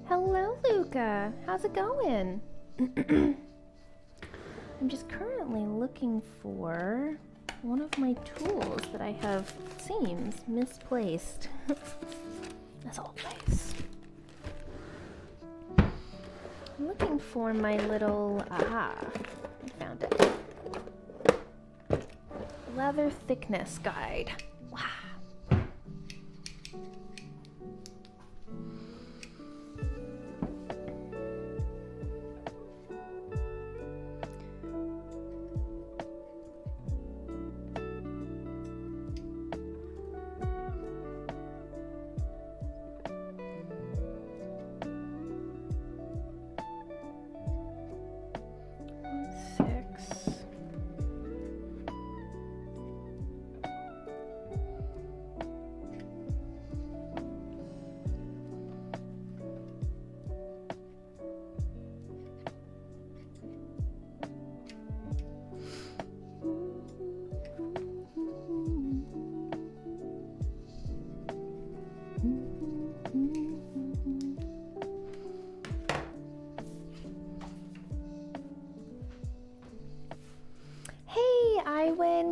Hello, Luca. How's it going? I'm just currently looking for one of my tools that I have, it seems, misplaced. As always. I'm looking for my little, I found it. Leather thickness guide. Wow.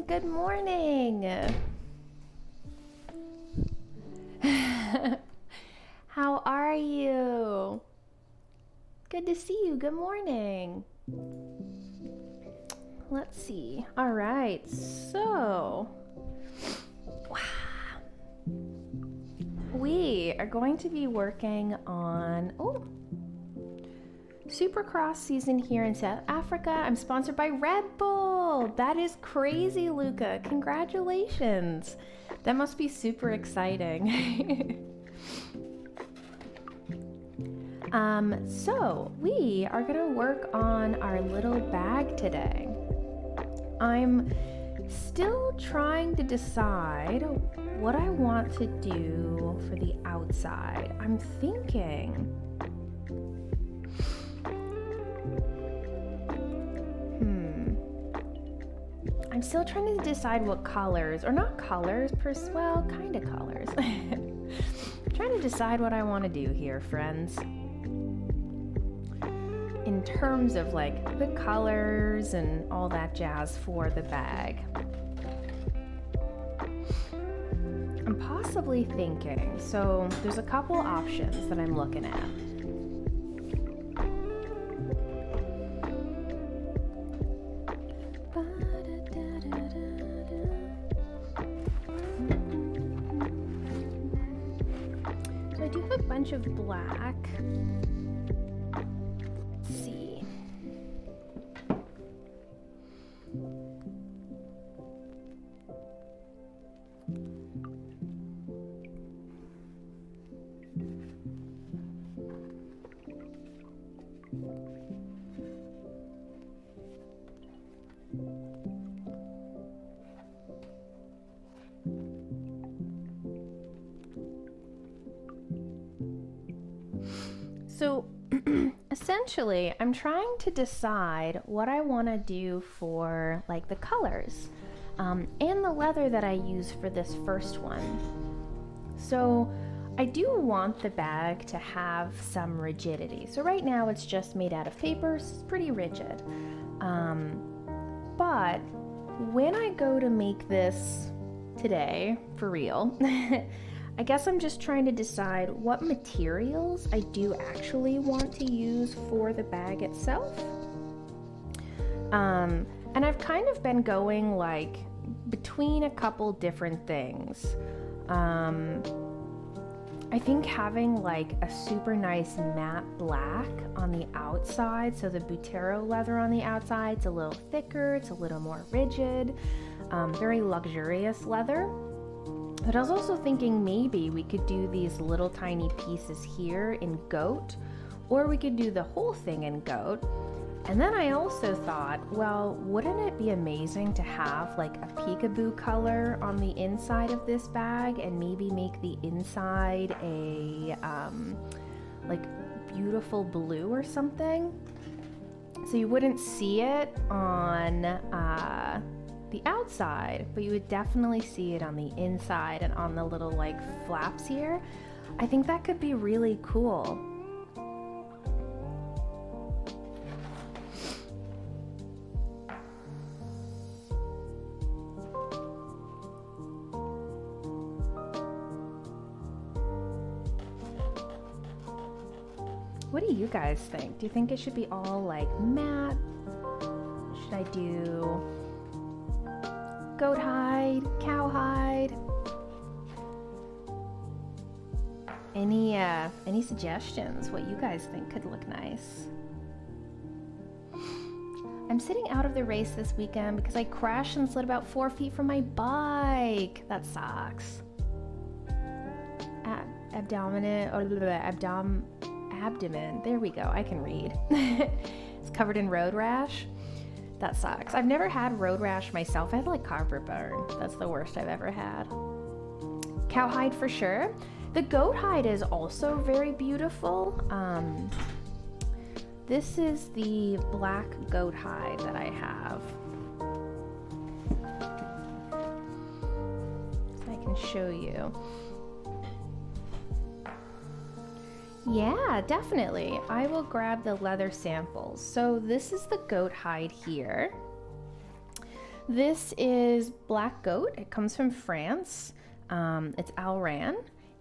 Good morning. How are you? Good to see you. Good morning. Let's see. All right. So, we are going to be working on Supercross season here in South Africa. I'm sponsored by Red Bull. That is crazy, Luca. Congratulations. That must be super exciting. So we are gonna work on our little bag today. I'm still trying to decide what I want to do for the outside. I'm thinking I'm still trying to decide what colors, or not colors, well, kind of colors. Trying to decide what I want to do here, friends. In terms of like the colors and all that jazz for the bag. I'm possibly thinking, so there's a couple options that I'm looking at. Of black. Let's see. So essentially, I'm trying to decide what I want to do for like the colors. and the leather that I use for this first one. So I do want the bag to have some rigidity. So right now it's just made out of paper, so it's pretty rigid. But when I go to make this today, for real, I guess I'm just trying to decide what materials I do actually want to use for the bag itself. And I've kind of been going like between a couple different things. I think having like a super nice matte black on the outside, so the Butero leather on the outside, it's a little thicker, it's a little more rigid, very luxurious leather. But I was also thinking maybe we could do these little tiny pieces here in goat, or we could do the whole thing in goat. And then I also thought, well, wouldn't it be amazing to have like a peekaboo color on the inside of this bag and maybe make the inside a like beautiful blue or something? So you wouldn't see it on the outside, but you would definitely see it on the inside and on the little like flaps here. I think that could be really cool. What do you guys think? Do you think it should be all like matte? Should I do goat hide, cow hide? Any suggestions what you guys think could look nice? I'm sitting out of the race this weekend because I crashed and slid about 4 feet from my bike. That sucks. Abdomen. There we go. I can read. It's covered in road rash. That sucks. I've never had road rash myself. I had like carpet burn. That's the worst I've ever had. Cowhide for sure. The goat hide is also very beautiful. This is the black goat hide that I have. So I can show you. Yeah, definitely. I will grab the leather samples. So this is the goat hide here. This is black goat. It comes from France. It's Alran.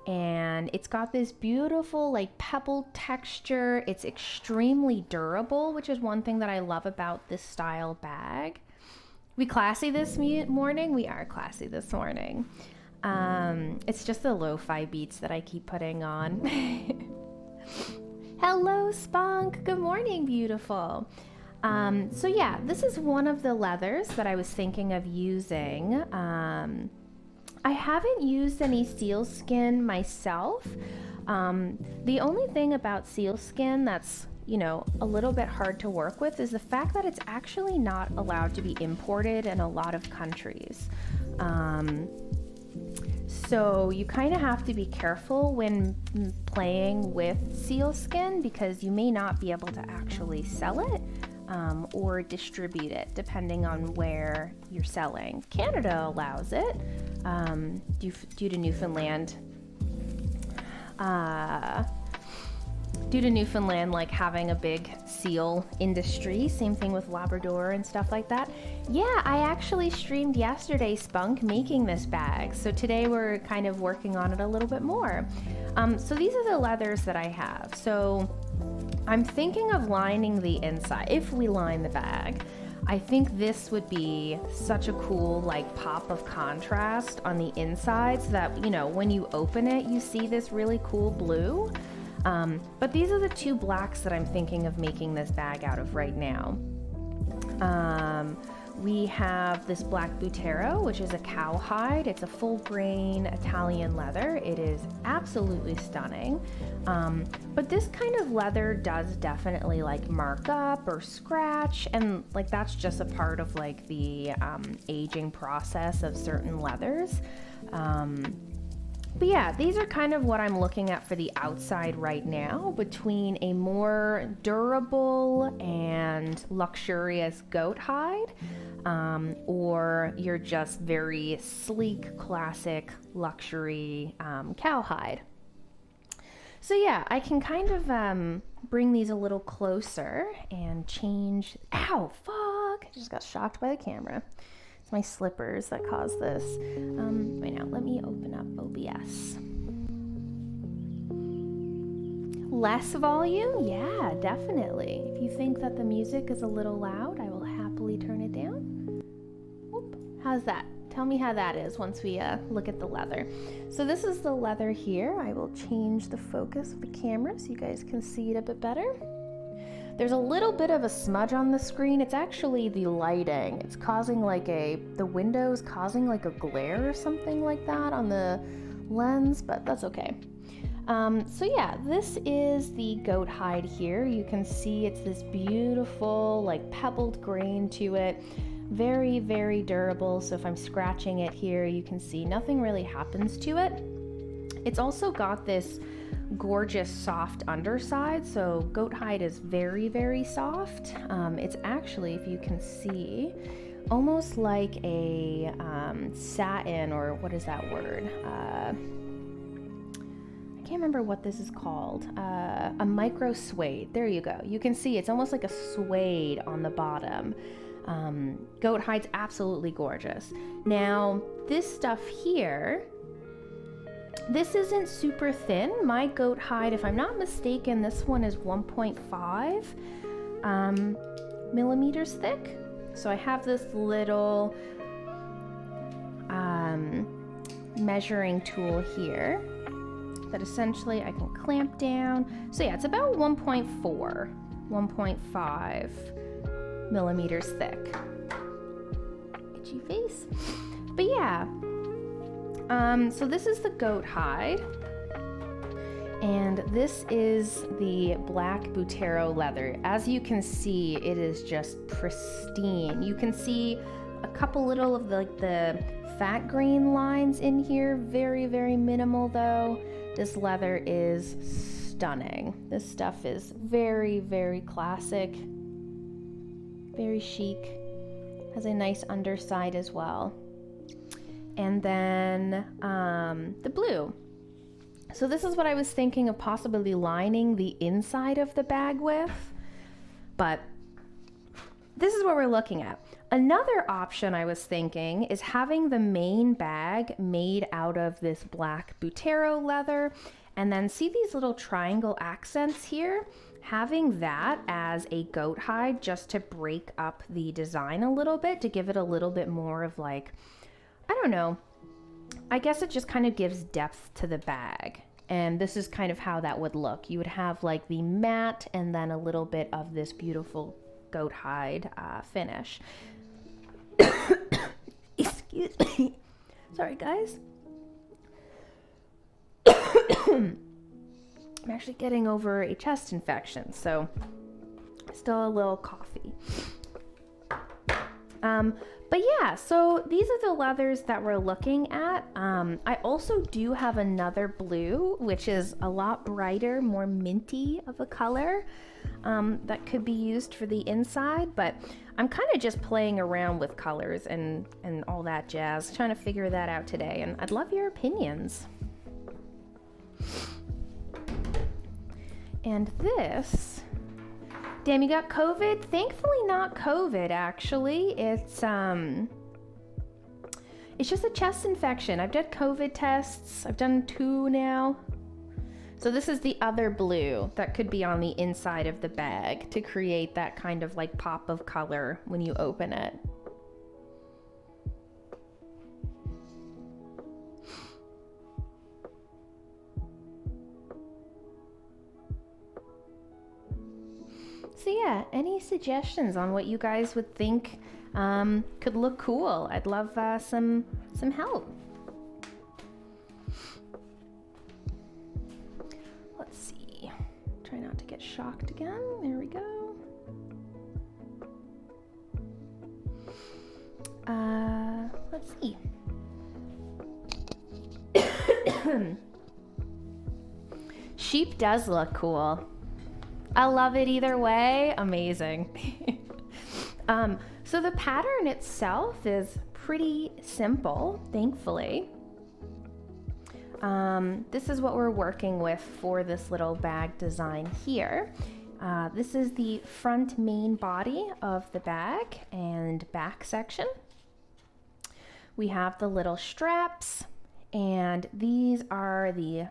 And it's got this beautiful like pebble texture. It's extremely durable, which is one thing that I love about this style bag. We classy this morning? We are classy this morning. It's just the lo-fi beats that I keep putting on. Hello, Spunk. Good morning, beautiful. So yeah, this is one of the leathers that I was thinking of using. I haven't used any sealskin myself. The only thing about sealskin that's, you know, a little bit hard to work with is the fact that it's actually not allowed to be imported in a lot of countries. So you kind of have to be careful when playing with sealskin because you may not be able to actually sell it or distribute it depending on where you're selling. Canada allows it due to Newfoundland. Due to Newfoundland like having a big seal industry, same thing with Labrador and stuff like that. Yeah, I actually streamed yesterday, Spunk, making this bag. So today we're kind of working on it a little bit more. So these are the leathers that I have. So I'm thinking of lining the inside. If we line the bag, I think this would be such a cool like pop of contrast on the inside so that, you know, when you open it, you see this really cool blue. But these are the two blacks that I'm thinking of making this bag out of right now. We have this black Butero, which is a cowhide. It's a full grain Italian leather. It is absolutely stunning. But this kind of leather does definitely like mark up or scratch, and like that's just a part of like the aging process of certain leathers. But yeah, these are kind of what I'm looking at for the outside right now, between a more durable and luxurious goat hide, or you're just very sleek, classic, luxury cow hide. So yeah, I can kind of bring these a little closer and change. Ow, fuck! I just got shocked by the camera. It's my slippers that caused this. Right now, let me open up OBS. Less volume? Yeah, definitely. If you think that the music is a little loud, I will happily turn it down. Oop, how's that? Tell me how that is once we look at the leather. So this is the leather here. I will change the focus of the camera so you guys can see it a bit better. There's a little bit of a smudge on the screen. It's actually the lighting. It's causing like the window's causing like a glare or something like that on the lens, but that's okay. So yeah, this is the goat hide here. You can see it's this beautiful like pebbled grain to it. Very, very durable. So if I'm scratching it here, you can see nothing really happens to it. It's also got this gorgeous soft underside. So goat hide is very, very soft. It's actually, if you can see, almost like a satin, or what is that word? I can't remember what this is called. A micro suede. There you go. You can see it's almost like a suede on the bottom. Goat hide's absolutely gorgeous. Now, this stuff here, this isn't super thin. My goat hide, if I'm not mistaken, this one is 1.5 millimeters thick. So I have this little measuring tool here that essentially I can clamp down. So yeah, it's about 1.5 millimeters thick. Itchy face. But yeah, so this is the goat hide, and this is the black Butero leather. As you can see, it is just pristine. You can see a couple little of the fat grain lines in here. Very, very minimal though. This leather is stunning. This stuff is very, very classic. Very chic, has a nice underside as well. And then the blue. So this is what I was thinking of possibly lining the inside of the bag with, but this is what we're looking at. Another option I was thinking is having the main bag made out of this black Butero leather, and then see these little triangle accents here? Having that as a goat hide just to break up the design a little bit, to give it a little bit more of like, I don't know, I guess it just kind of gives depth to the bag. And this is kind of how that would look. You would have like the matte and then a little bit of this beautiful goat hide finish. Excuse me. Sorry, guys. I'm actually getting over a chest infection, so still a little coffee. But yeah, so these are the leathers that we're looking at. I also do have another blue, which is a lot brighter, more minty of a color, that could be used for the inside, but I'm kind of just playing around with colors and all that jazz, trying to figure that out today, and I'd love your opinions. And this, damn, you got COVID? Thankfully not COVID, actually. It's just a chest infection. I've done COVID tests. I've done 2 now. So this is the other blue that could be on the inside of the bag to create that kind of like pop of color when you open it. So yeah, any suggestions on what you guys would think could look cool? I'd love some help. Let's see. Try not to get shocked again. There we go. Let's see. Sheep does look cool. I love it either way. Amazing. So the pattern itself is pretty simple, thankfully. This is what we're working with for this little bag design here. This is the front main body of the bag and back section. We have the little straps, and these are the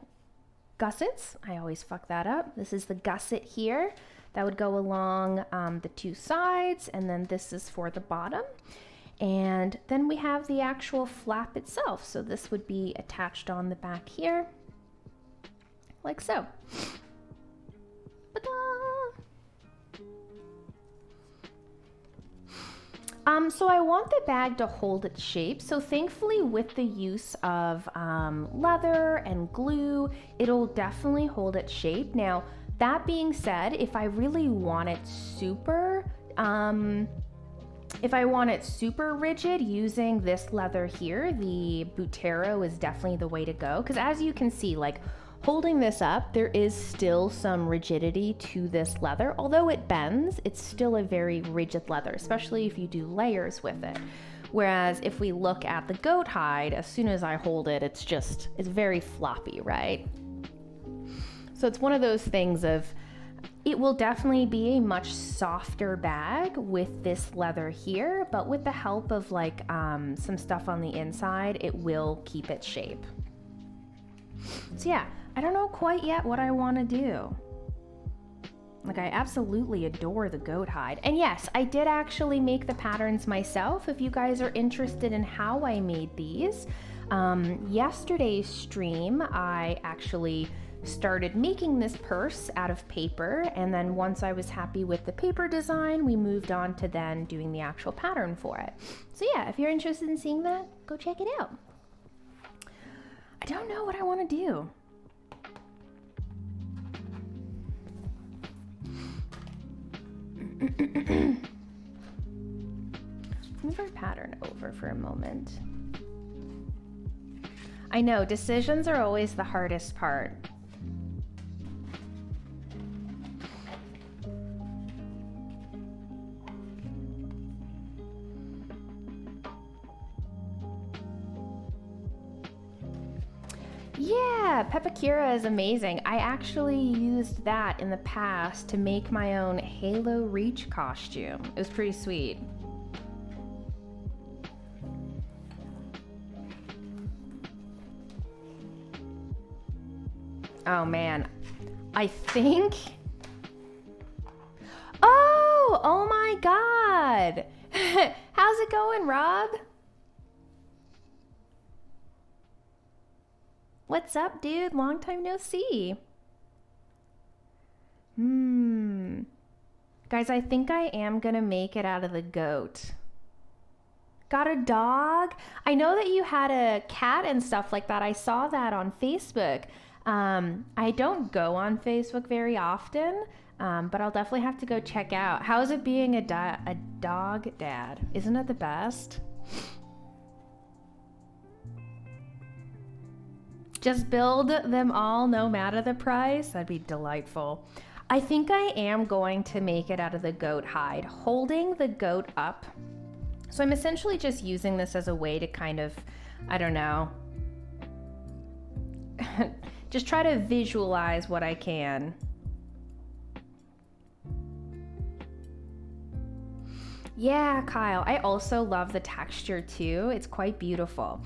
gussets. I always fuck that up. This is the gusset here that would go along the two sides, and then this is for the bottom. And then we have the actual flap itself. So this would be attached on the back here, like so. So I want the bag to hold its shape. So thankfully with the use of leather and glue, it'll definitely hold its shape. Now, that being said, if I really want it super, rigid, using this leather here, the Butero is definitely the way to go. Because as you can see, like holding this up, there is still some rigidity to this leather. Although it bends, it's still a very rigid leather, especially if you do layers with it. Whereas if we look at the goat hide, as soon as I hold it, it's very floppy, right? So it's one of those things of, it will definitely be a much softer bag with this leather here, but with the help of like some stuff on the inside, it will keep its shape. So yeah, I don't know quite yet what I want to do. Like, I absolutely adore the goat hide. And yes, I did actually make the patterns myself. If you guys are interested in how I made these, yesterday's stream, I actually started making this purse out of paper, and then once I was happy with the paper design, we moved on to then doing the actual pattern for it. So yeah, if you're interested in seeing that, go check it out. I don't know what I want to do. Move our pattern over for a moment. I know, decisions are always the hardest part. Yeah, Pepakura is amazing. I actually used that in the past to make my own Halo Reach costume. It was pretty sweet. Oh man, I think... Oh my God. How's it going, Rob? What's up, dude? Long time no see. Guys, I think I am gonna make it out of the goat. Got a dog? I know that you had a cat and stuff like that. I saw that on Facebook. I don't go on Facebook very often, but I'll definitely have to go check out. How's it being a dog dad? Isn't it the best? Just build them all no matter the price. That'd be delightful. I think I am going to make it out of the goat hide, holding the goat up. So I'm essentially just using this as a way to kind of, I don't know, just try to visualize what I can. Yeah, Kyle, I also love the texture too. It's quite beautiful.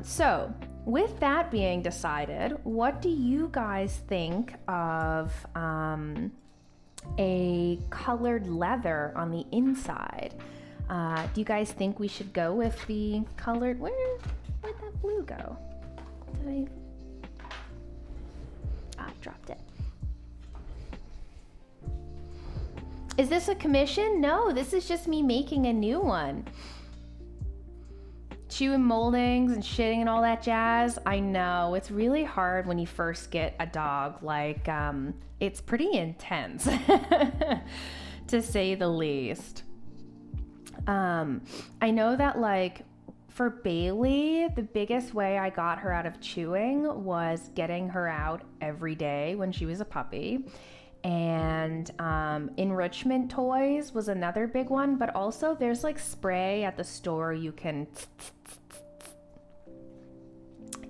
So with that being decided, what do you guys think of a colored leather on the inside? Do you guys think we should go with the colored, where'd that blue go? I dropped it. Is this a commission? No, this is just me making a new one. Chewing moldings and shitting and all that jazz. I know, it's really hard when you first get a dog. Like, it's pretty intense, to say the least. I know that, like, for Bailey, the biggest way I got her out of chewing was getting her out every day when she was a puppy. And enrichment toys was another big one, but also there's like spray at the store you can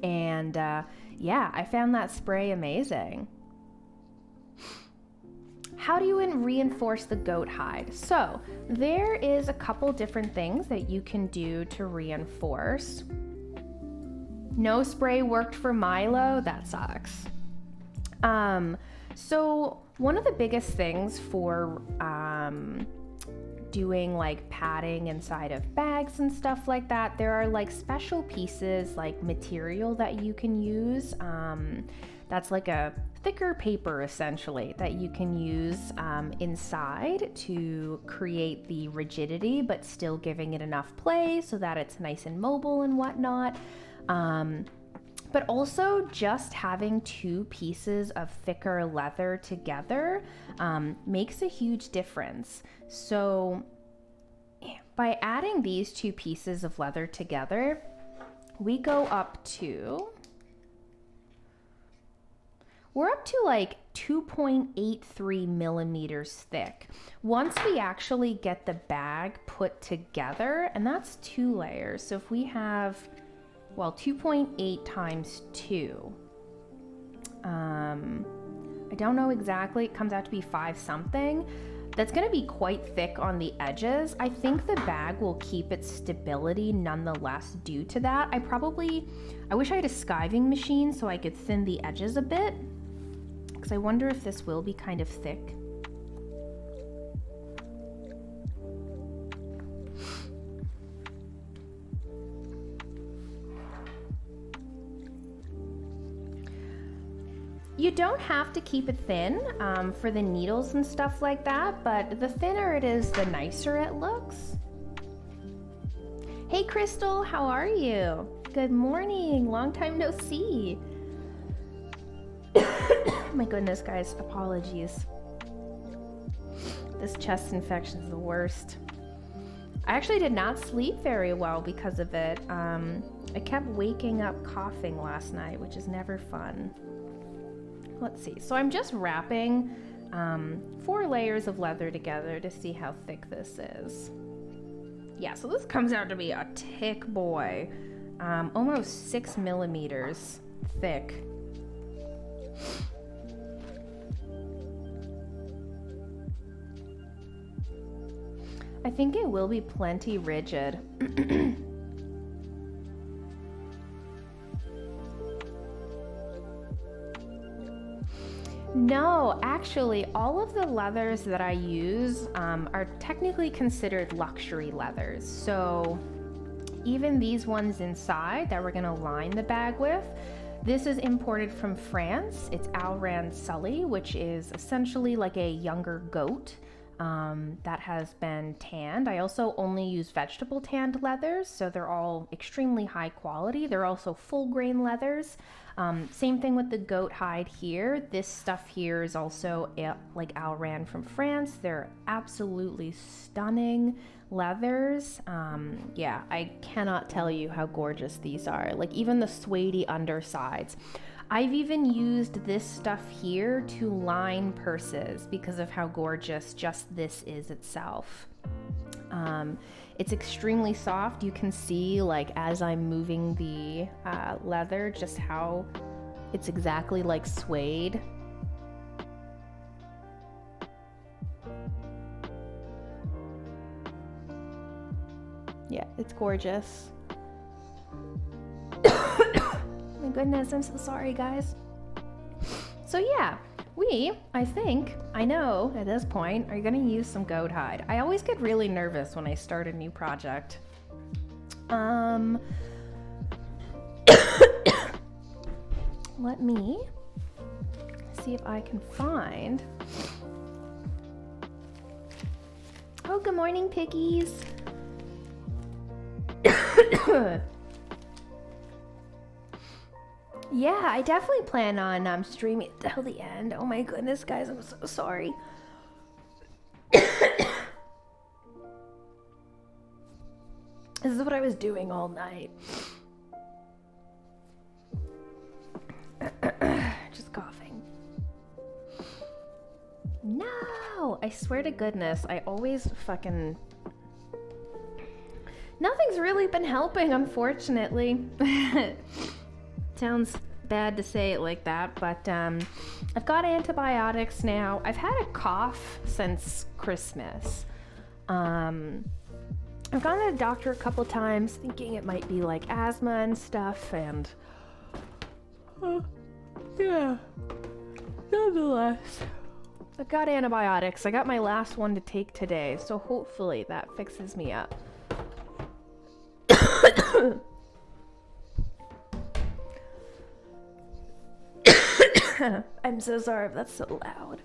and yeah, I found that spray amazing. How do you reinforce the goat hide? So there is a couple different things that you can do to reinforce. No spray worked for Milo, that sucks. So one of the biggest things for doing like padding inside of bags and stuff like that, there are like special pieces like material that you can use. That's like a thicker paper essentially that you can use inside to create the rigidity, but still giving it enough play so that it's nice and mobile and whatnot. But also just having two pieces of thicker leather together makes a huge difference. So by adding these two pieces of leather together, we go up to, we're up to like 2.83 millimeters thick. Once we actually get the bag put together, and that's 2 layers. So if we have, well, 2.8 times 2. I don't know exactly, it comes out to be 5 something. That's gonna be quite thick on the edges. I think the bag will keep its stability nonetheless due to that. I wish I had a skiving machine so I could thin the edges a bit, because I wonder if this will be kind of thick. You don't have to keep it thin for the needles and stuff like that, but the thinner it is, the nicer it looks. Hey Crystal, how are you? Good morning, long time no see. My goodness, guys, apologies. This chest infection is the worst. I actually did not sleep very well because of it. I kept waking up coughing last night, which is never fun. Let's see, so I'm just wrapping 4 layers of leather together to see how thick this is. Yeah, so this comes out to be a thick boy, almost 6 millimeters thick. I think it will be plenty rigid. No, actually, all of the leathers that I use are technically considered luxury leathers. So even these ones inside that we're gonna line the bag with, this is imported from France. It's Alran Sully, which is essentially like a younger goat that has been tanned. I also only use vegetable tanned leathers, so they're all extremely high quality. They're also full grain leathers. Same thing with the goat hide here. This stuff here is also like Alran from France. They're absolutely stunning leathers. Yeah, I cannot tell you how gorgeous these are. Like even the suede undersides. I've even used this stuff here to line purses because of how gorgeous just this is itself. It's extremely soft. You can see, like, as I'm moving the leather, just how it's exactly like suede. Yeah, it's gorgeous. My goodness, I'm so sorry, guys. So yeah, I know at this point, are gonna use some goat hide. I always get really nervous when I start a new project. Let me see if I can find. Oh, good morning, piggies. Yeah, I definitely plan on streaming till the end. Oh my goodness, guys, I'm so sorry. This is what I was doing all night. Just coughing. No! I swear to goodness, I always fucking... Nothing's really been helping, unfortunately. Sounds bad to say it like that, but I've got antibiotics now. I've had a cough since Christmas. I've gone to the doctor a couple times thinking it might be like asthma and stuff, and yeah, nonetheless, I've got antibiotics. I got my last one to take today, so hopefully that fixes me up. I'm so sorry if that's so loud.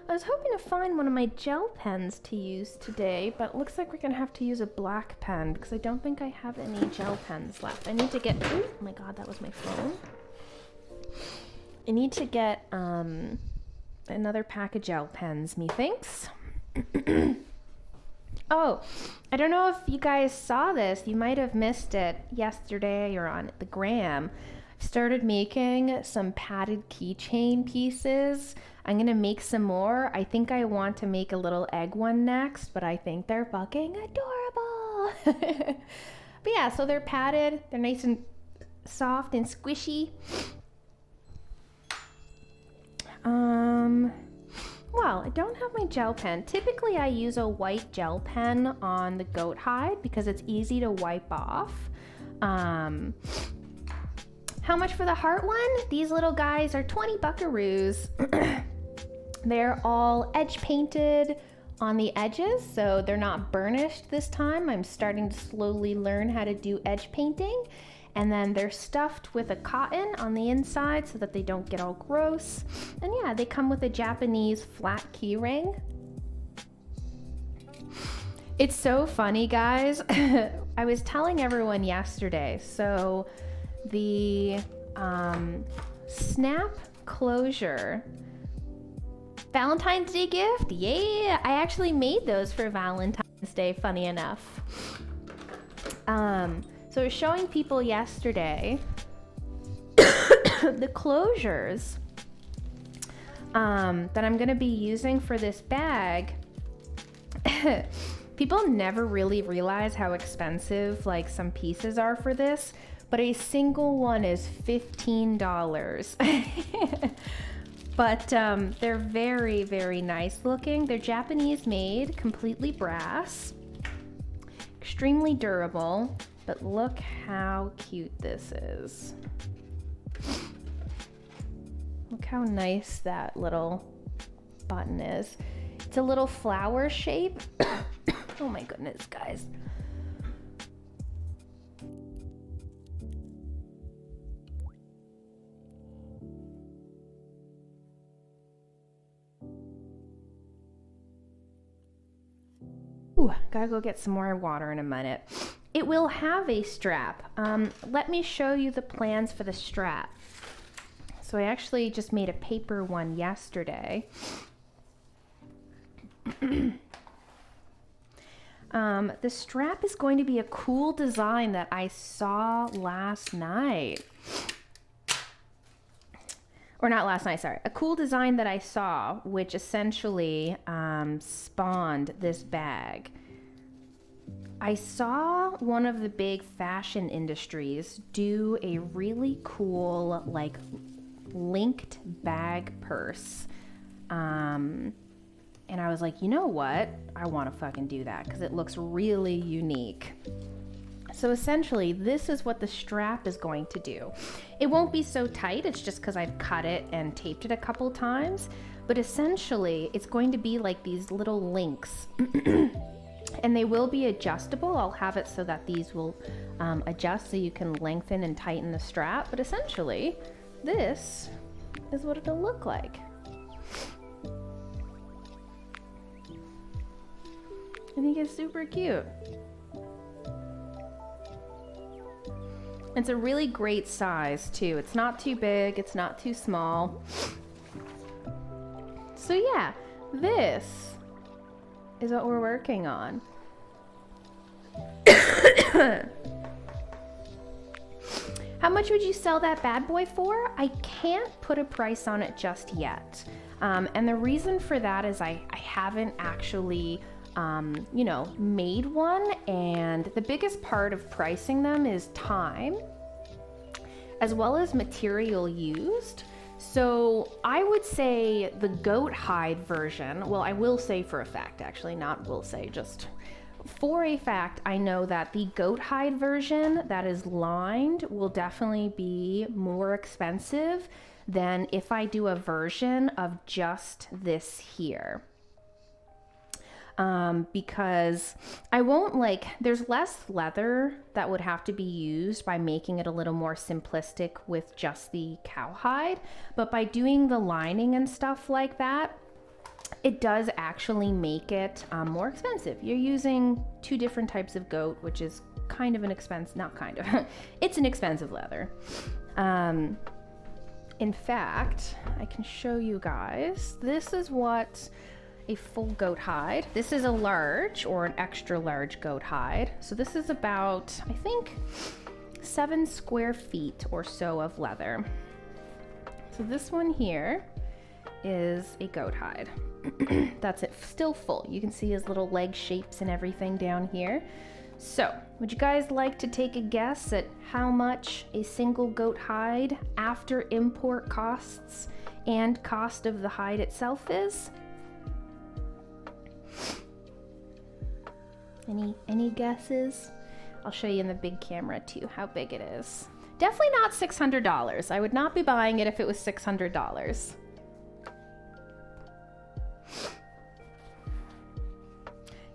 I was hoping to find one of my gel pens to use today, but it looks like we're gonna have to use a black pen because I don't think I have any gel pens left. I need to get, oh my god, that was my phone. I need to get another pack of gel pens, methinks. Oh, I don't know if you guys saw this. You might have missed it yesterday or on the gram. I started making some padded keychain pieces. I'm gonna make some more. I think I want to make a little egg one next, but I think they're fucking adorable. But yeah, so they're padded. They're nice and soft and squishy. Well, I don't have my gel pen. Typically, I use a white gel pen on the goat hide because it's easy to wipe off. How much for the heart one? These little guys are 20 buckaroos. They're all edge painted on the edges, so they're not burnished this time. I'm starting to slowly learn how to do edge painting. And then they're stuffed with a cotton on the inside so that they don't get all gross. And yeah, they come with a Japanese flat key ring. It's so funny, guys. I was telling everyone yesterday, so the snap closure Valentine's Day gift, yeah, I actually made those for Valentine's Day, funny enough. So I was showing people yesterday the closures that I'm gonna be using for this bag. People never really realize how expensive like some pieces are for this, but a single one is $15. But they're very, very nice looking. They're Japanese made, completely brass, extremely durable. But look how cute this is. Look how nice that little button is. It's a little flower shape. Oh my goodness, guys. Ooh, gotta go get some more water in a minute. It will have a strap. Let me show you the plans for the strap. So I actually just made a paper one yesterday. The strap is going to be a cool design that I saw last night. Or not last night, sorry. A cool design that I saw, which essentially spawned this bag. I saw one of the big fashion industries do a really cool, like, linked bag purse. And I was like, you know what? I want to fucking do that because it looks really unique. So essentially, this is what the strap is going to do. It won't be so tight. It's just because I've cut it and taped it a couple times. But essentially, it's going to be like these little links. And they will be adjustable. I'll have it so that these will adjust so you can lengthen and tighten the strap. But essentially, this is what it'll look like. I think it's super cute. It's a really great size too. It's not too big, it's not too small. So yeah, this is what we're working on. How much would you sell that bad boy for? I can't put a price on it just yet. And the reason for that is I haven't actually, you know, made one. And the biggest part of pricing them is time, as well as material used. So I would say the goat hide version, well, I will say for a fact, actually, not will say, just for a fact, I know that the goat hide version that is lined will definitely be more expensive than if I do a version of just this here. Because I won't there's less leather that would have to be used by making it a little more simplistic with just the cowhide, but by doing the lining and stuff like that, it does actually make it more expensive. You're using two different types of goat, which is kind of an expensive, not kind of, it's an expensive leather. In fact, I can show you guys, this is what a full goat hide. This is a large or an extra large goat hide. So this is about, I think, 7 square feet or so of leather. So this one here is a goat hide. That's it, still full. You can see his little leg shapes and everything down here. So, would you guys like to take a guess at how much a single goat hide after import costs and cost of the hide itself is? Any guesses? I'll show you in the big camera too how big it is. Definitely not $600. I would not be buying it if it was $600.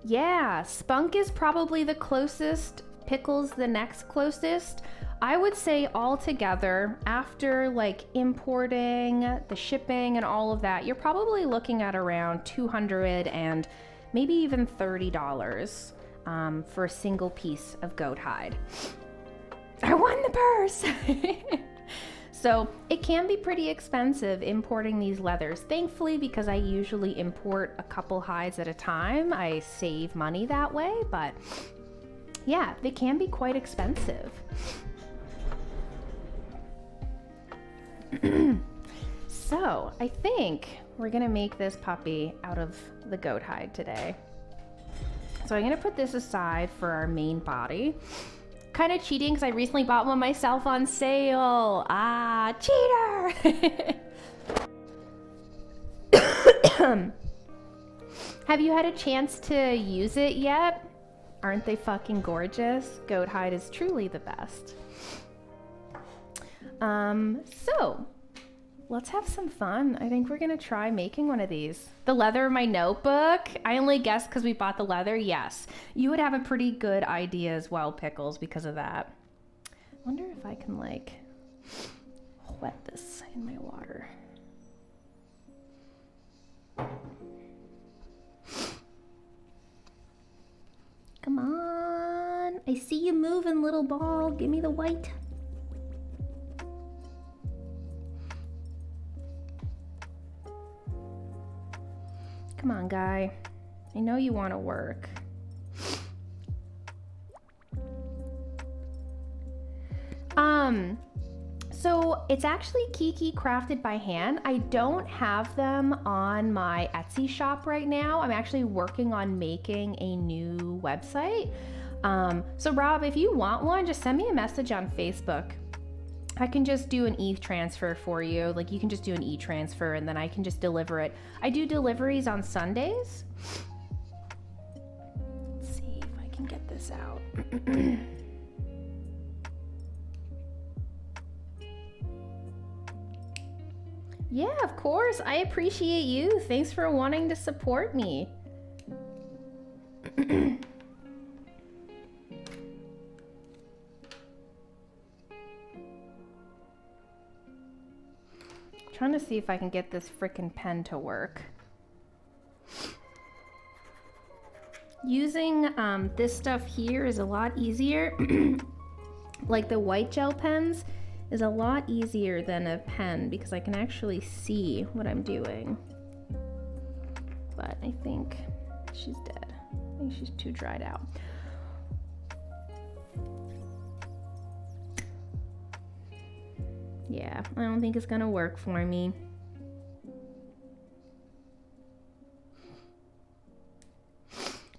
Yeah, Spunk is probably the closest, Pickle's the next closest. I would say all together, after importing, the shipping and all of that, you're probably looking at around $200 and maybe even $30 for a single piece of goat hide. I won the purse! So it can be pretty expensive importing these leathers. Thankfully, because I usually import a couple hides at a time, I save money that way, but yeah, they can be quite expensive. So I think we're gonna make this puppy out of the goat hide today. So I'm gonna put this aside for our main body. Kind of cheating because I recently bought one myself on sale. Ah, cheater! Have you had a chance to use it yet? Aren't they fucking gorgeous? Goat hide is truly the best. So let's have some fun. I think we're gonna try making one of these. The leather in my notebook, I only guessed because we bought the leather. Yes, you would have a pretty good idea as well, Pickles, because of that. I wonder if I can wet this in my water. Come on, I see you moving, little ball. Give me the white. Come on, guy. I know you want to work. So it's actually Kiki crafted by hand. I don't have them on my Etsy shop right now. I'm actually working on making a new website. So Rob, if you want one, just send me a message on Facebook. I can just do an e-transfer for you. You can just do an e-transfer and then I can just deliver it. I do deliveries on Sundays. Let's see if I can get this out. Yeah, of course. I appreciate you. Thanks for wanting to support me. Trying to see if I can get this frickin' pen to work. Using this stuff here is a lot easier. The white gel pens is a lot easier than a pen because I can actually see what I'm doing. But I think she's dead. I think she's too dried out. Yeah, I don't think it's gonna work for me.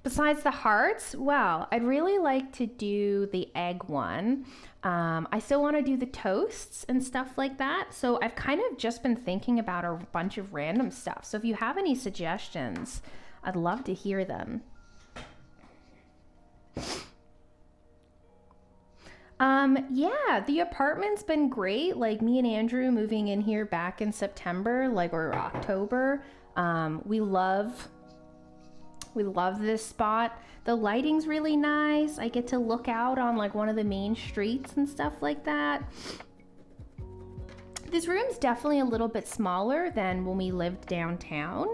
Besides the hearts, well, I'd really like to do the egg one. I still want to do the toasts and stuff like that. So I've kind of just been thinking about a bunch of random stuff. So if you have any suggestions, I'd love to hear them. Yeah, the apartment's been great. Like me and Andrew moving in here back in September, like, or October. We love this spot. The lighting's really nice. I get to look out on like one of the main streets and stuff like that. This room's definitely a little bit smaller than when we lived downtown.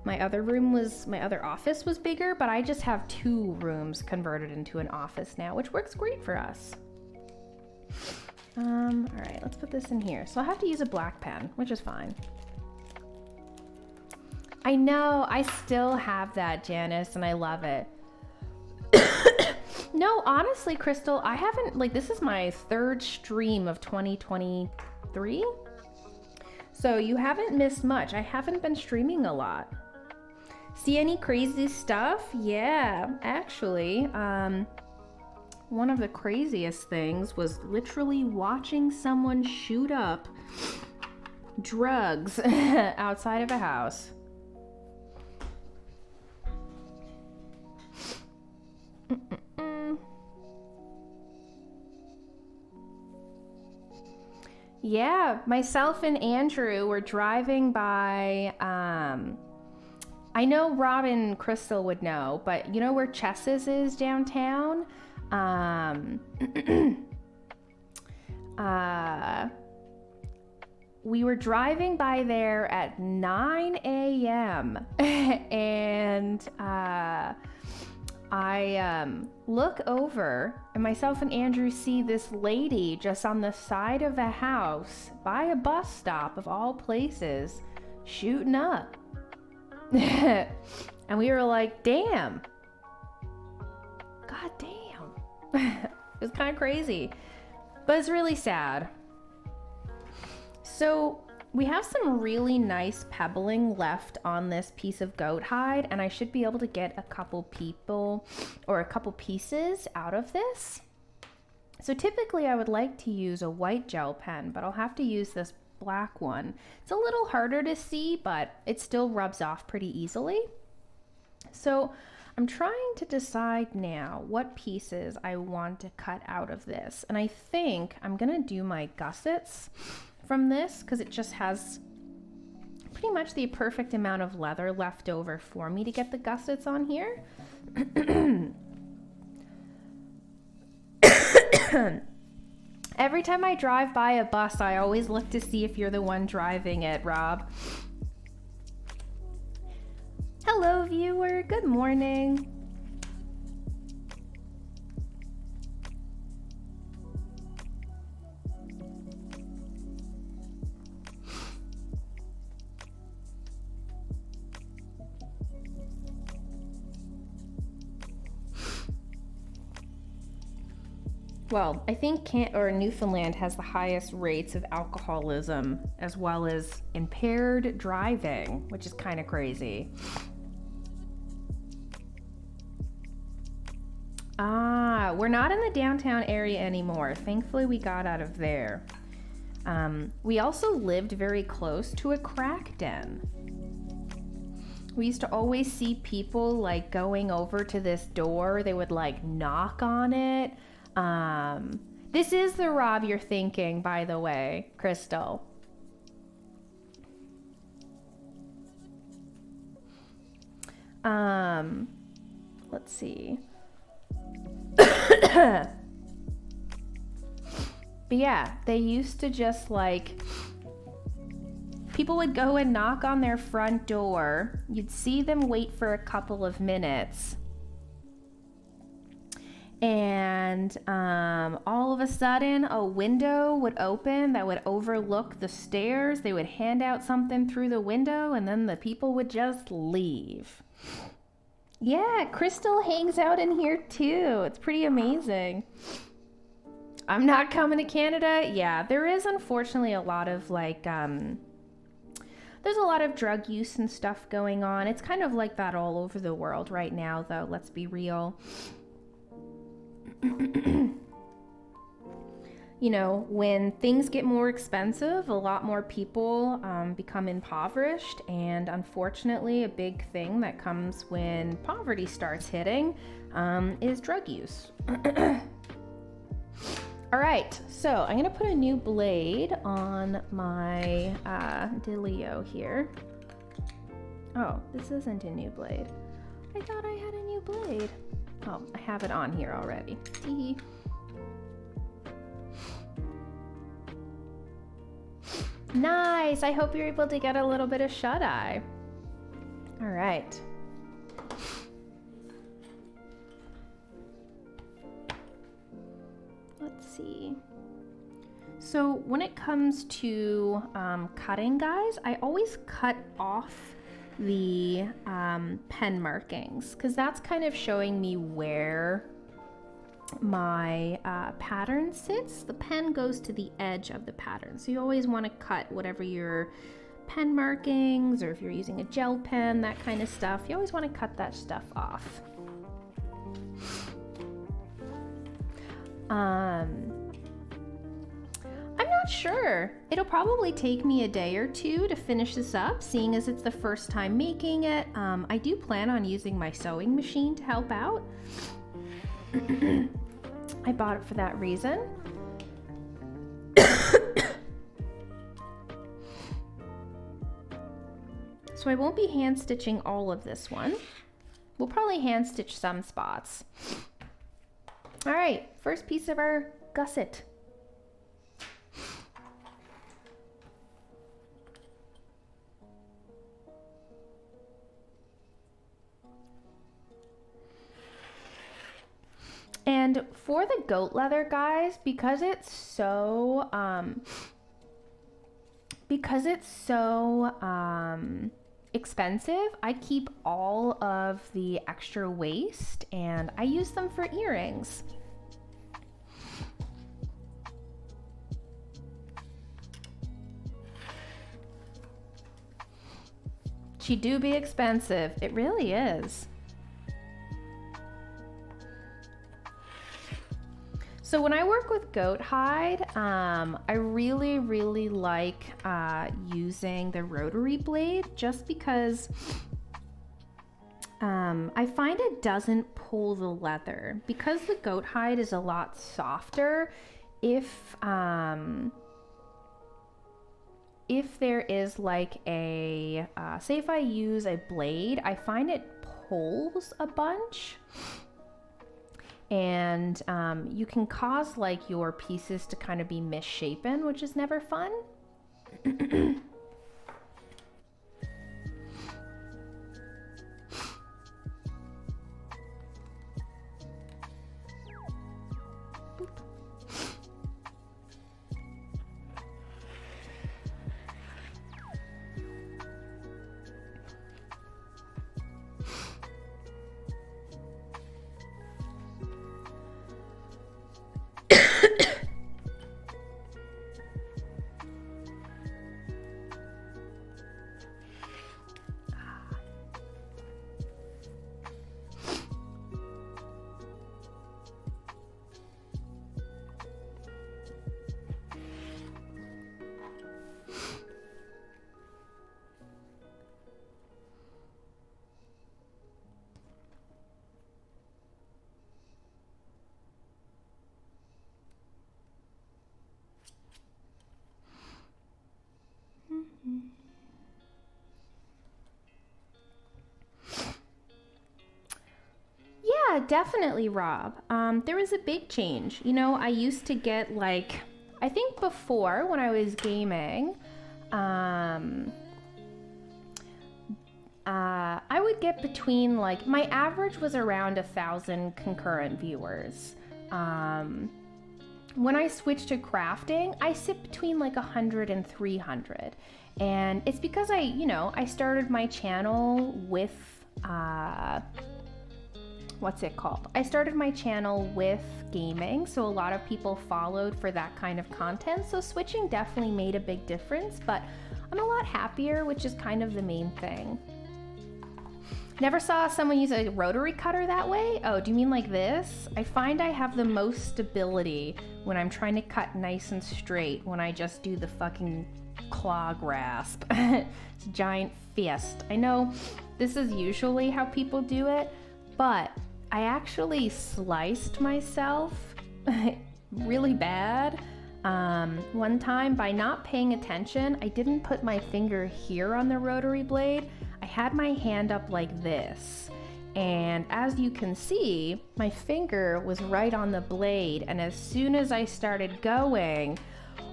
My other office was bigger, but I just have 2 rooms converted into an office now, which works great for us. All right, let's put this in here. So I'll have to use a black pen, which is fine. I know, I still have that, Janice, and I love it. No, honestly, Crystal, I haven't, like, this is my 3rd stream of 2023. So you haven't missed much. I haven't been streaming a lot. See any crazy stuff? Yeah, actually, one of the craziest things was literally watching someone shoot up drugs outside of a house. Yeah, myself and Andrew were driving by, I know Rob and Crystal would know, but you know where Chess's is downtown? We were driving by there at 9 a.m. and I look over and myself and Andrew see this lady just on the side of a house by a bus stop of all places shooting up. And we were like, damn. God damn. It was kind of crazy, but it's really sad. So we have some really nice pebbling left on this piece of goat hide, and I should be able to get a couple people or a couple pieces out of this. So typically I would like to use a white gel pen, but I'll have to use this black one. It's a little harder to see, but it still rubs off pretty easily. So I'm trying to decide now what pieces I want to cut out of this. And I think I'm gonna do my gussets from this because it just has pretty much the perfect amount of leather left over for me to get the gussets on here. Every time I drive by a bus, I always look to see if you're the one driving it, Rob. Hello, viewer. Good morning. Well, I think Newfoundland has the highest rates of alcoholism as well as impaired driving, which is kind of crazy. Ah, we're not in the downtown area anymore. Thankfully, we got out of there. We also lived very close to a crack den. We used to always see people like going over to this door. They would like knock on it. This is the Rob you're thinking, by the way, Crystal. Let's see. But yeah, they used to just like, people would go and knock on their front door. You'd see them wait for a couple of minutes. And and all of a sudden a window would open that would overlook the stairs. They would hand out something through the window, and then the people would just leave. Yeah, Crystal hangs out in here too. It's pretty amazing. I'm not coming to Canada. Yeah, there is unfortunately a lot of like, there's a lot of drug use and stuff going on. It's kind of like that all over the world right now, though, let's be real. You know, when things get more expensive, a lot more people become impoverished, and unfortunately a big thing that comes when poverty starts hitting is drug use. All right, so I'm gonna put a new blade on my Dilio here. Oh, this isn't a new blade. I thought I had a new blade. Oh, I have it on here already. Tee. Nice, I hope you're able to get a little bit of shut-eye. All right. Let's see. So when it comes to cutting, guys, I always cut off the pen markings, because that's kind of showing me where my pattern sits. The pen goes to the edge of the pattern, so you always want to cut whatever your pen markings, or if you're using a gel pen, that kind of stuff, you always want to cut that stuff off. I'm not sure. It'll probably take me a day or two to finish this up, seeing as it's the first time making it. I do plan on using my sewing machine to help out. I bought it for that reason. So I won't be hand stitching all of this one. We'll probably hand stitch some spots. All right, first piece of our gusset. And for the goat leather, guys, because it's so expensive, I keep all of the extra waste and I use them for earrings. She do be expensive. It really is. So when I work with goat hide, I really like using the rotary blade, just because I find it doesn't pull the leather. Because the goat hide is a lot softer, if there is like a, say if I use a blade, I find it pulls a bunch. And you can cause like your pieces to kind of be misshapen, which is never fun. Yeah, definitely, Rob. There was a big change. You know, I used to get like, I think before when I was gaming, I would get between like, my average was around 1,000 concurrent viewers. when I switch to crafting, I sit between like 100 and 300. And it's because I started my channel with, what's it called? I started my channel with gaming, so a lot of people followed for that kind of content. So switching definitely made a big difference, but I'm a lot happier, which is kind of the main thing. Never saw someone use a rotary cutter that way? Oh, do you mean like this? I find I have the most stability when I'm trying to cut nice and straight when I just do the fucking claw grasp. It's a giant fist. I know this is usually how people do it, but I actually sliced myself really bad one time by not paying attention. I didn't put my finger here on the rotary blade. I had my hand up like this, and as you can see, my finger was right on the blade, and as soon as I started going,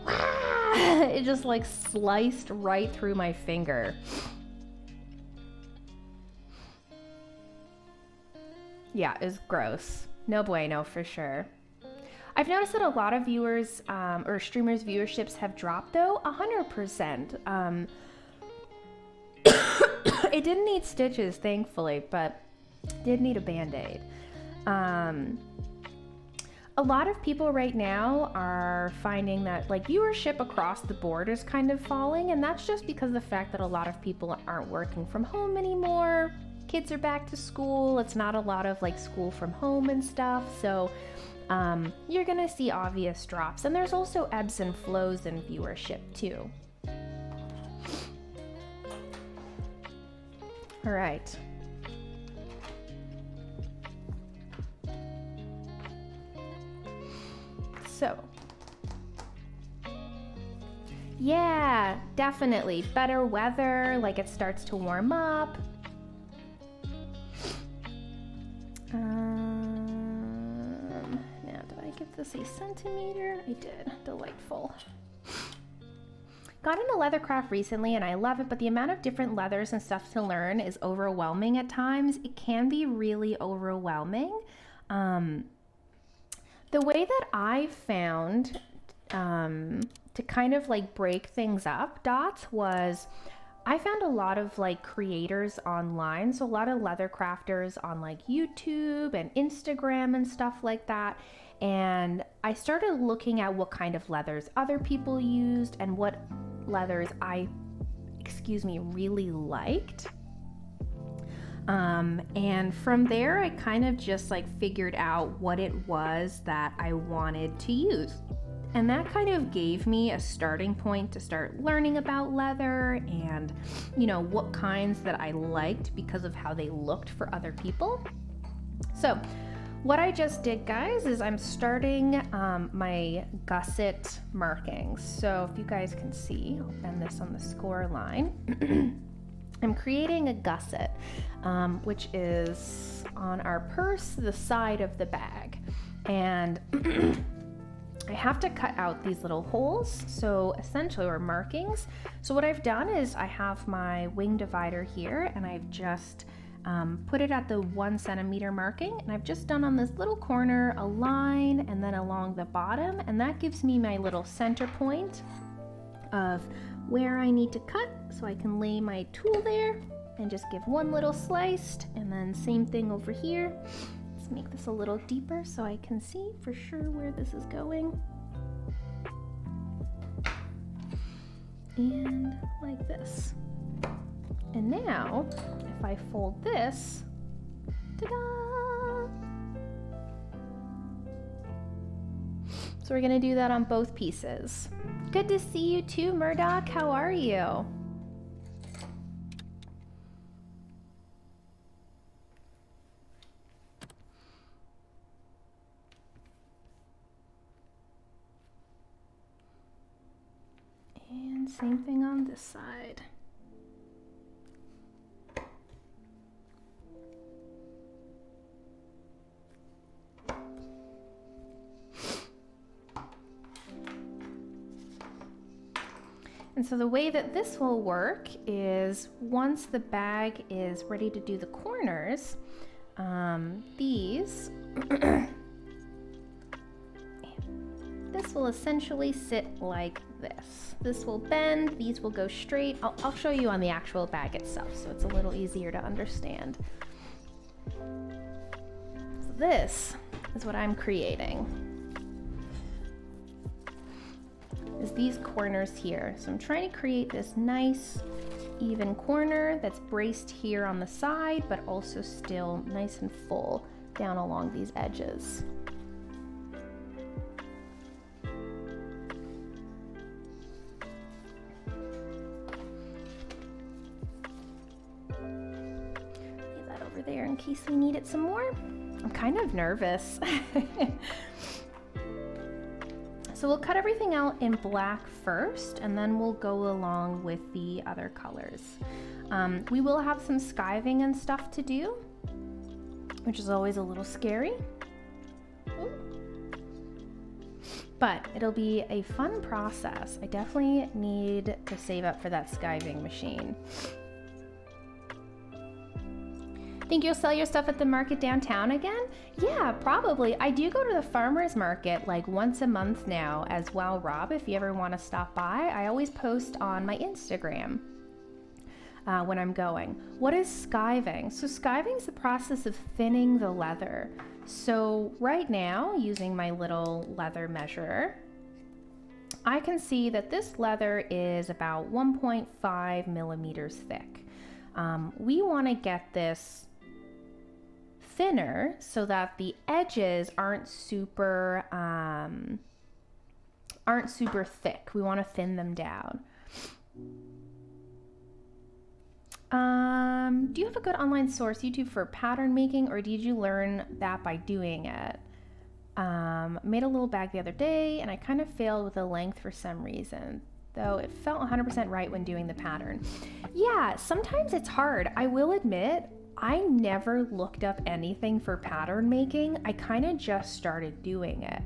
it just like sliced right through my finger. Yeah, it was gross. No bueno for sure. I've noticed that a lot of viewers or streamers' viewerships have dropped though, 100%. It didn't need stitches, thankfully, but did need a band-aid. A lot of people right now are finding that like viewership across the board is kind of falling, and that's just because of the fact that a lot of people aren't working from home anymore. Kids are back to school. It's not a lot of like school from home and stuff, so you're gonna see obvious drops, and there's also ebbs and flows in viewership too. All right. So, yeah, definitely better weather, like it starts to warm up. Now, did I give this a centimeter? I did. Delightful. Got into leathercraft recently and I love it, but the amount of different leathers and stuff to learn is overwhelming at times. It can be really overwhelming. The way that I found to kind of like break things up, Dots, was I found a lot of like creators online, so a lot of leather crafters on like YouTube and Instagram and stuff like that. And I started looking at what kind of leathers other people used and what leathers I really liked. And from there, I kind of just like figured out what it was that I wanted to use. And that kind of gave me a starting point to start learning about leather and, you know, what kinds that I liked because of how they looked for other people. So what I just did, guys, is I'm starting my gusset markings. So if you guys can see, I'll bend this on the score line. I'm creating a gusset, which is on our purse, the side of the bag. And I have to cut out these little holes, so essentially, or markings. So what I've done is I have my wing divider here, and I've just put it at the 1 centimeter marking, and I've just done on this little corner a line and then along the bottom, and that gives me my little center point of where I need to cut, so I can lay my tool there and just give one little slice, and then same thing over here. Let's make this a little deeper so I can see for sure where this is going. And like this. And now, if I fold this, ta-da! So we're gonna do that on both pieces. Good to see you too, Murdoch. How are you? And same thing on this side. And so the way that this will work is once the bag is ready to do the corners, these this will essentially sit like this. This will bend, these will go straight. I'll show you on the actual bag itself so it's a little easier to understand. So this is what I'm creating. Is these corners here. So I'm trying to create this nice even corner that's braced here on the side, but also still nice and full down along these edges. Leave that over there in case we need it some more. I'm kind of nervous. So we'll cut everything out in black first, and then we'll go along with the other colors. We will have some skiving and stuff to do, which is always a little scary. But it'll be a fun process. I definitely need to save up for that skiving machine. Think you'll sell your stuff at the market downtown again? Yeah, probably. I do go to the farmer's market like once a month now as well, Rob, if you ever want to stop by. I always post on my Instagram when I'm going. What is skiving? So skiving is the process of thinning the leather. So right now, using my little leather measurer, I can see that this leather is about 1.5 millimeters thick. We want to get this thinner so that the edges aren't super thick. We want to thin them down. Do you have a good online source, YouTube, for pattern making, or did you learn that by doing it? Made a little bag the other day and I kind of failed with the length for some reason, though it felt 100% right when doing the pattern. Yeah, sometimes it's hard. I will admit, I never looked up anything for pattern making. I kind of just started doing it.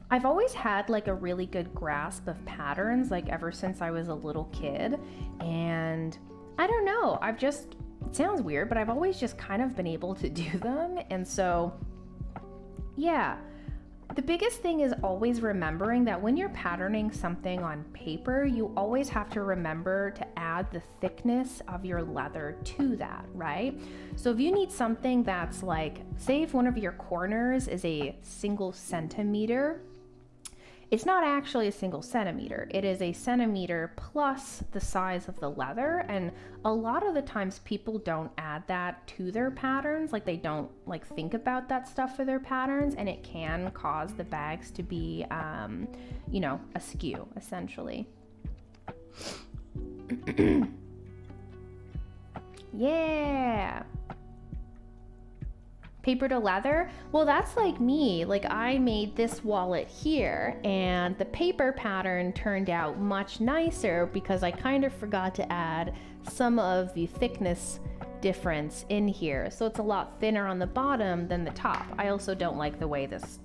I've always had like a really good grasp of patterns, like ever since I was a little kid. And I don't know, it sounds weird, but I've always just kind of been able to do them. And so, yeah. The biggest thing is always remembering that when you're patterning something on paper, you always have to remember to add the thickness of your leather to that, right? So if you need something that's like, say if one of your corners is a single centimeter, it's not actually a single centimeter. It is a centimeter plus the size of the leather. And a lot of the times people don't add that to their patterns. Like they don't like think about that stuff for their patterns, and it can cause the bags to be, askew essentially. Yeah. Paper to leather? Well, that's like me. Like I made this wallet here and the paper pattern turned out much nicer because I kind of forgot to add some of the thickness difference in here. So it's a lot thinner on the bottom than the top. I also don't like the way this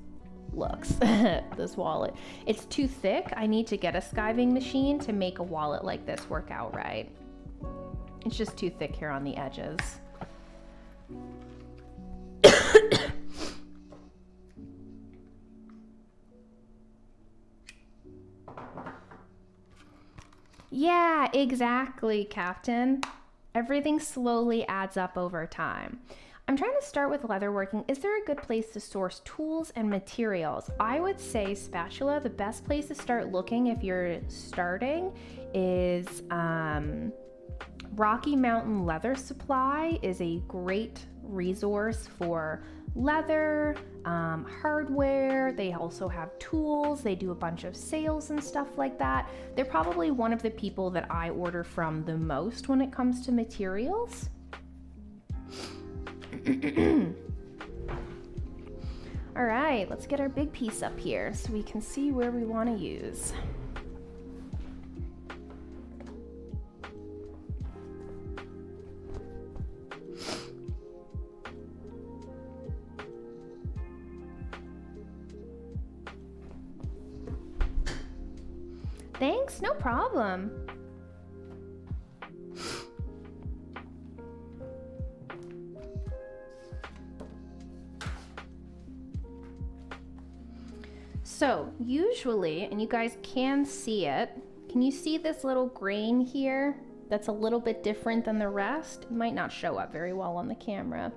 looks, this wallet. It's too thick. I need to get a skiving machine to make a wallet like this work out right. It's just too thick here on the edges. Yeah, exactly, Captain. Everything slowly adds up over time. I'm trying to start with leatherworking. Is there a good place to source tools and materials? I would say spatula. The best place to start looking if you're starting is Rocky Mountain Leather Supply is a great resource for leather, hardware. They also have tools. They do a bunch of sales and stuff like that. They're probably one of the people that I order from the most when it comes to materials. All right, let's get our big piece up here so we can see where we want to use. Thanks, no problem. So usually, and you guys can see it, can you see this little grain here that's a little bit different than the rest? It might not show up very well on the camera.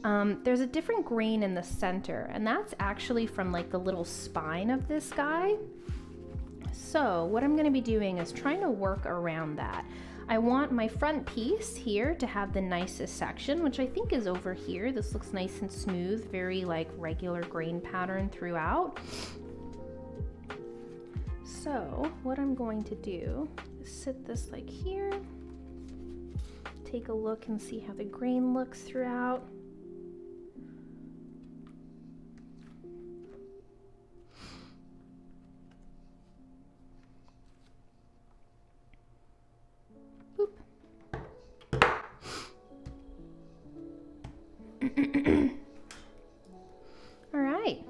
There's a different grain in the center, and that's actually from like the little spine of this guy. So what I'm going to be doing is trying to work around that. I want my front piece here to have the nicest section, which I think is over here. This looks nice and smooth, very like regular grain pattern throughout. So what I'm going to do is sit this like here, take a look and see how the grain looks throughout. All right.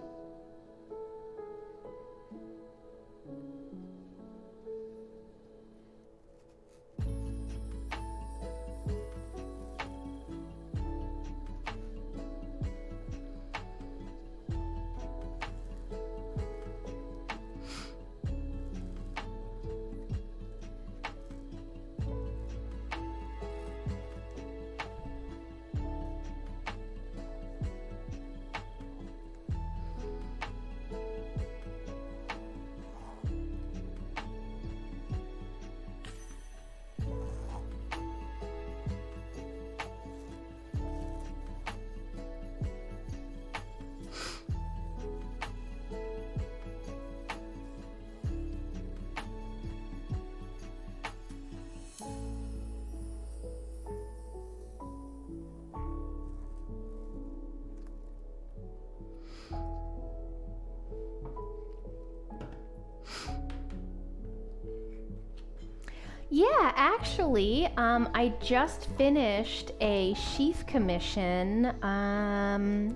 Yeah, actually, I just finished a sheath commission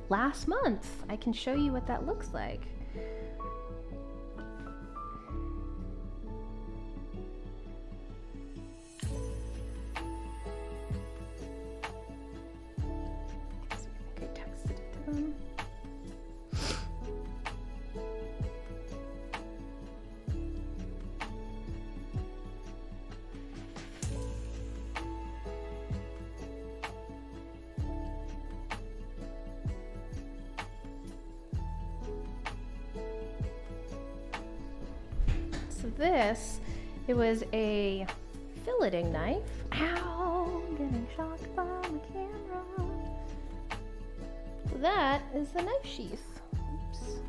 last month. I can show you what that looks like. I think I texted it to them. This, it was a filleting knife. Ow, I'm getting shocked by the camera. So that is the knife sheath. Oops.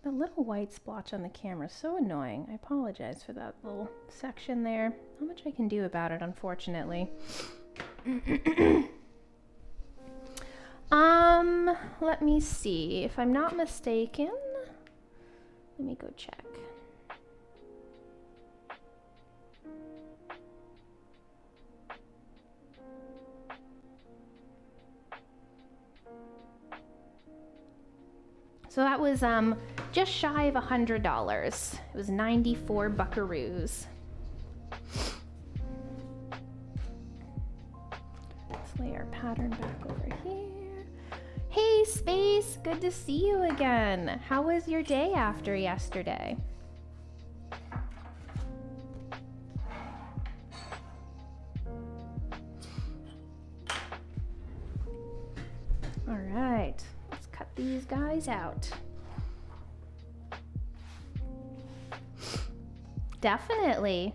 The little white splotch on the camera is so annoying. I apologize for that little section there. Not much I can do about it, unfortunately. Let me see. If I'm not mistaken, let me go check. So that was just shy of $100. It was 94 buckaroos. Let's lay our pattern back over here. Hey Space, good to see you again. How was your day after yesterday? All right. These guys out. Definitely.